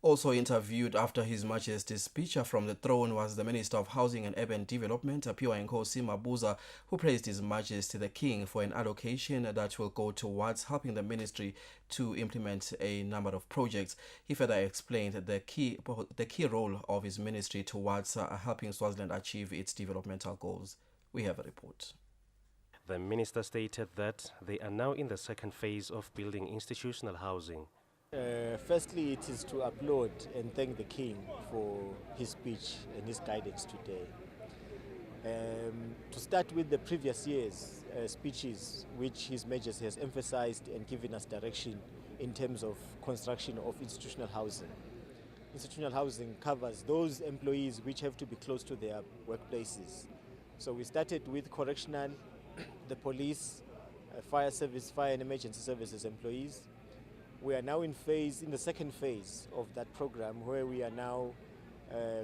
Also interviewed after His Majesty's speech from the throne was the Minister of Housing and Urban Development, Phiwayinkosi Mabuza, who praised His Majesty the King for an allocation that will go towards helping the ministry to implement a number of projects. He further explained the key role of his ministry towards helping Swaziland achieve its developmental goals. We have a report. The minister stated that they are now in the second phase of building institutional housing. Firstly, it is to applaud and thank the King for his speech and his guidance today. To start with the previous year's speeches, which His Majesty has emphasized and given us direction in terms of construction of institutional housing. Institutional housing covers those employees which have to be close to their workplaces. So we started with correctional, the police, fire service, fire and emergency services employees. We are now in the second phase of that program, where we are now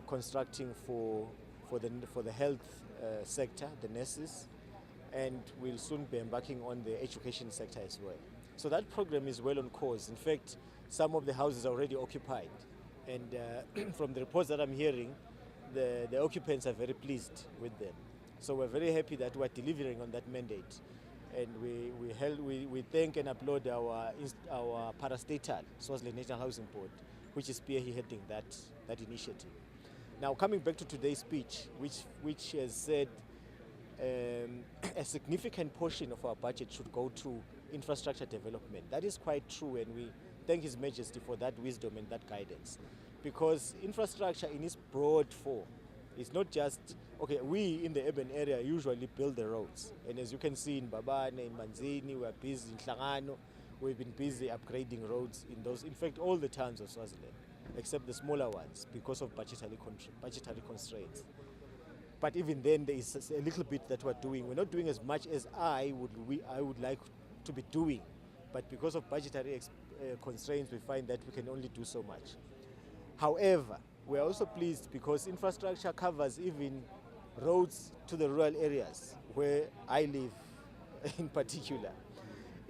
constructing for the health sector, the nurses, and we'll soon be embarking on the education sector as well. So that program is well on course. In fact, some of the houses are already occupied, and from the reports that I'm hearing, the occupants are very pleased with them. So we're very happy that we're delivering on that mandate. And we thank and applaud our parastatal, Swaziland National Housing Board, which is spearheading that initiative. Now, coming back to today's speech, which has said a significant portion of our budget should go to infrastructure development. That is quite true, and we thank His Majesty for that wisdom and that guidance. Because infrastructure in its broad form, it's not just, okay, we in the urban area usually build the roads. And as you can see in Babane, in Manzini, we're busy in Hlangano, we've been busy upgrading roads in fact, all the towns of Swaziland, except the smaller ones because of budgetary constraints. But even then, there is a little bit that we're doing. We're not doing as much as I would like to be doing. But because of budgetary constraints, we find that we can only do so much. However, we are also pleased because infrastructure covers even roads to the rural areas where I live in particular.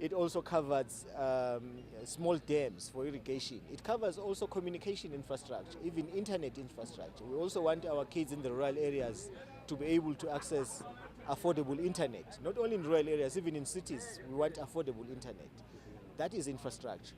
It also covers small dams for irrigation. It covers also communication infrastructure, even internet infrastructure. We also want our kids in the rural areas to be able to access affordable internet. Not only in rural areas, even in cities, we want affordable internet. That is infrastructure.